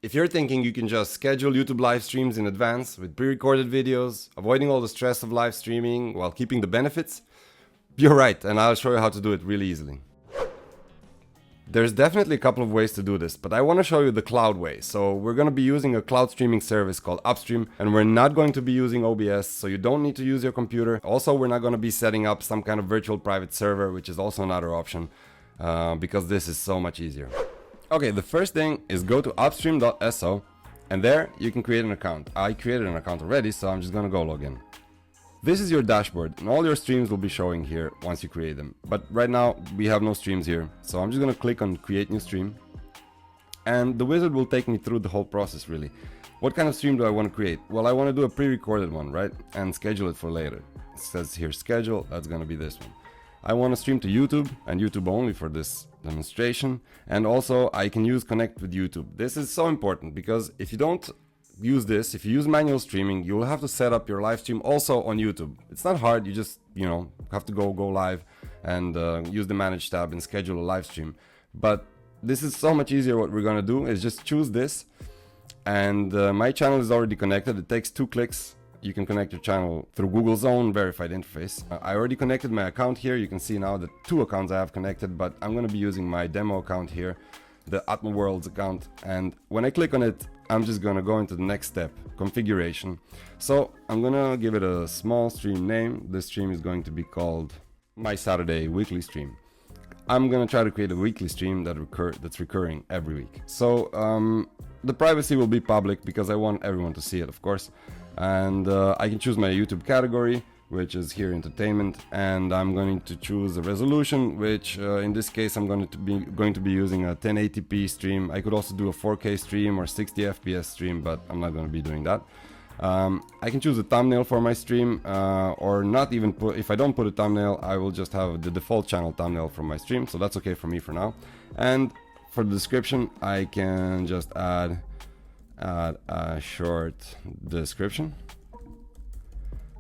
If you're thinking you can just schedule YouTube live streams in advance with pre-recorded videos, avoiding all the stress of live streaming while keeping the benefits, you're right, and I'll show you how to do it really easily. There's definitely a couple of ways to do this, but I want to show you the cloud way. So we're going to be using a cloud streaming service called Upstream, and we're not going to be using OBS, so you don't need to use your computer. Also, we're not going to be setting up some kind of virtual private server, which is also another option, because this is so much easier. Okay, the first thing is go to upstream.so, and there you can create an account. I created an account already, so I'm just going to go log in. This is your dashboard, and all your streams will be showing here once you create them. But right now, we have no streams here. So I'm just going to click on Create New Stream. And the wizard will take me through the whole process, really. What kind of stream do I want to create? Well, I want to do a pre-recorded one, right? And schedule it for later. It says here, schedule. That's going to be this one. I want to stream to YouTube, and YouTube only for this demonstration. And also, I can use Connect with YouTube. This is so important, because if you don't use this, if you use manual streaming, you will have to set up your live stream also on YouTube. It's not hard, you just, have to go live and use the manage tab and schedule a live stream. But this is so much easier. What we're gonna do is just choose this, and my channel is already connected. It takes 2 clicks. You can connect your channel through Google's own verified interface. I already connected my account here. You can see now the 2 accounts I have connected, but I'm gonna be using my demo account here, the Atmo Worlds account, and when I click on it, I'm just gonna go into the next step, configuration. So I'm gonna give it a small stream name. This stream is going to be called My Saturday Weekly Stream. I'm gonna try to create a weekly stream that's recurring every week. So the privacy will be public because I want everyone to see it, of course. And I can choose my YouTube category, which is here entertainment, and I'm going to choose a resolution, which in this case I'm going to be using a 1080p stream. I could also do a 4K stream or 60 FPS stream, but I'm not going to be doing that. I can choose a thumbnail for my stream, or not even put. If I don't put a thumbnail, I will just have the default channel thumbnail from my stream, so that's okay for me for now. And for the description, I can just add a short description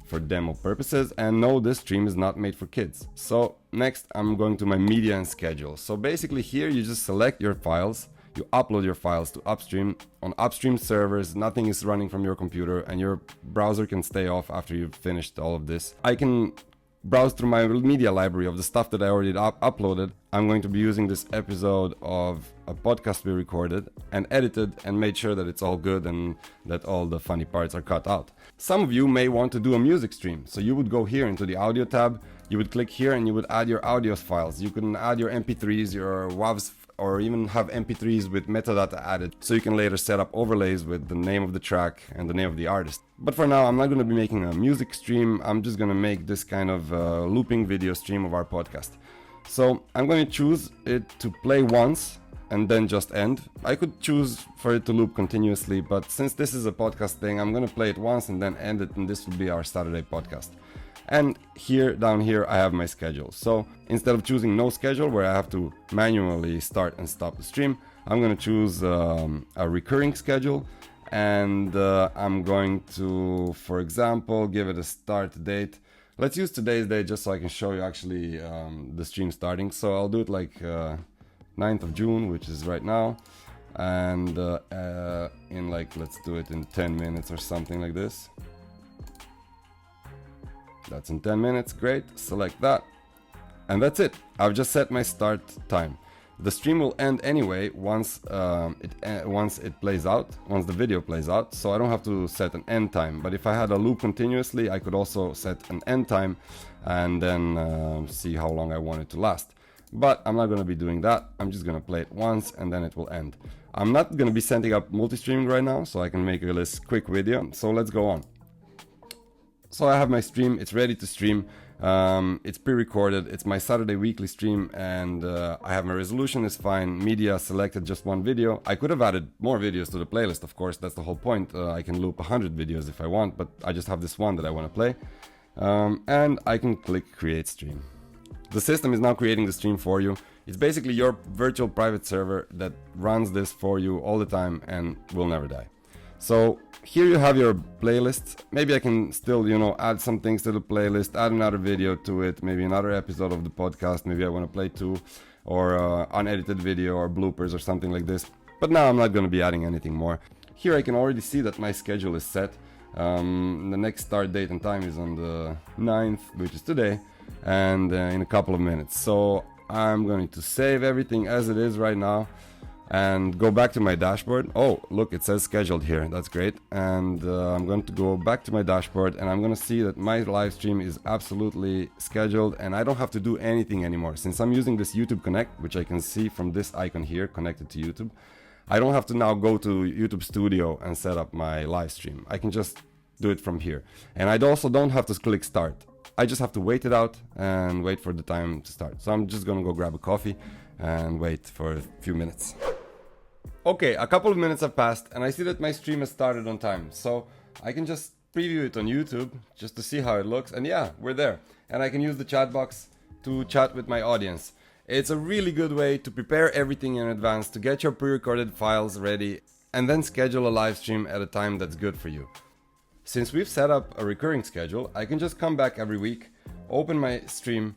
for demo purposes, and no, this stream is not made for kids. So next I'm going to my media and schedule. So basically here you just select your files, you upload your files to Upstream. On Upstream servers, nothing is running from your computer, and your browser can stay off after you've finished all of this. I can browse through my media library of the stuff that I already uploaded. I'm going to be using this episode of a podcast we recorded and edited and made sure that it's all good and that all the funny parts are cut out. Some of you may want to do a music stream, so you would go here into the audio tab, you would click here and you would add your audio files. You can add your MP3s, your WAVs, or even have MP3s with metadata added, so you can later set up overlays with the name of the track and the name of the artist. But for now, I'm not going to be making a music stream. I'm just going to make this kind of looping video stream of our podcast. So I'm going to choose it to play once and then just end. I could choose for it to loop continuously, but since this is a podcast thing, I'm going to play it once and then end it, and this will be our Saturday podcast. And here, down here, I have my schedule. So instead of choosing no schedule, where I have to manually start and stop the stream, I'm going to choose a recurring schedule. And I'm going to, for example, give it a start date. Let's use today's date just so I can show you actually the stream starting. So I'll do it like 9th of June, which is right now. And in like, let's do it in 10 minutes or something like this. That's in 10 minutes, great, select that. And that's it, I've just set my start time. The stream will end anyway once it plays out, once the video plays out, so I don't have to set an end time. But if I had a loop continuously, I could also set an end time and then see how long I want it to last. But I'm not going to be doing that, I'm just going to play it once and then it will end. I'm not going to be setting up multi-streaming right now, so I can make this quick video, so let's go on. So I have my stream, it's ready to stream, it's pre-recorded, it's my Saturday weekly stream, and I have my resolution is fine, media selected, just one video. I could have added more videos to the playlist, of course, that's the whole point. I can loop 100 videos if I want, but I just have this one that I want to play. And I can click create stream. The system is now creating the stream for you. It's basically your virtual private server that runs this for you all the time and will never die. So here you have your playlist. Maybe I can still, add some things to the playlist, add another video to it, maybe another episode of the podcast. Maybe I want to play 2, or unedited video or bloopers or something like this. But now I'm not going to be adding anything more. Here I can already see that my schedule is set. The next start date and time is on the 9th, which is today, and in a couple of minutes. So I'm going to save everything as it is right now and go back to my dashboard. Oh, look, it says scheduled here. That's great. And I'm going to go back to my dashboard, and I'm going to see that my live stream is absolutely scheduled, and I don't have to do anything anymore. Since I'm using this YouTube Connect, which I can see from this icon here connected to YouTube, I don't have to now go to YouTube Studio and set up my live stream. I can just do it from here. And I also don't have to click start. I just have to wait it out and wait for the time to start. So I'm just gonna go grab a coffee and wait for a few minutes. Okay, a couple of minutes have passed and I see that my stream has started on time. So I can just preview it on YouTube just to see how it looks. And yeah, we're there. And I can use the chat box to chat with my audience. It's a really good way to prepare everything in advance, to get your pre-recorded files ready, and then schedule a live stream at a time that's good for you. Since we've set up a recurring schedule, I can just come back every week, open my stream,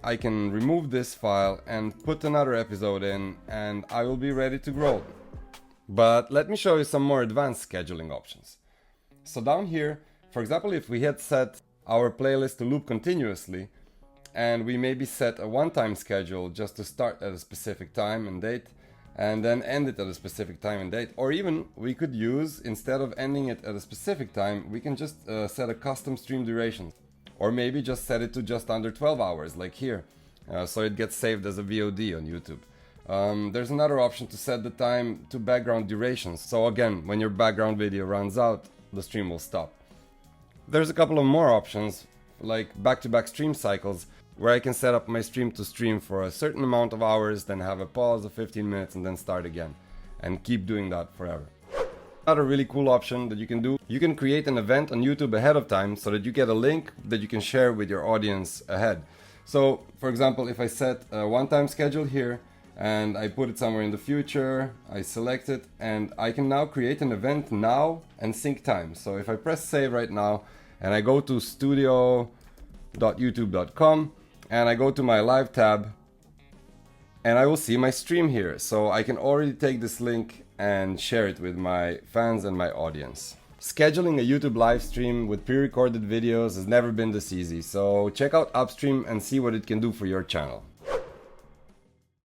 I can remove this file and put another episode in, and I will be ready to grow. But let me show you some more advanced scheduling options. So down here, for example, if we had set our playlist to loop continuously, and we maybe set a one-time schedule just to start at a specific time and date and then end it at a specific time and date, or even we could use, instead of ending it at a specific time, we can just set a custom stream duration, or maybe just set it to just under 12 hours like here, so it gets saved as a VOD on YouTube. There's another option to set the time to background durations, so again, when your background video runs out, the stream will stop. There's a couple of more options like back-to-back stream cycles, where I can set up my stream to stream for a certain amount of hours, then have a pause of 15 minutes and then start again, and keep doing that forever. Another really cool option that you can do, you can create an event on YouTube ahead of time so that you get a link that you can share with your audience ahead. So for example, if I set a one-time schedule here and I put it somewhere in the future, I select it, and I can now create an event now and sync time. So if I press save right now and I go to studio.youtube.com and I go to my live tab, and I will see my stream here. So I can already take this link and share it with my fans and my audience. Scheduling a YouTube live stream with pre-recorded videos has never been this easy. So check out Upstream and see what it can do for your channel.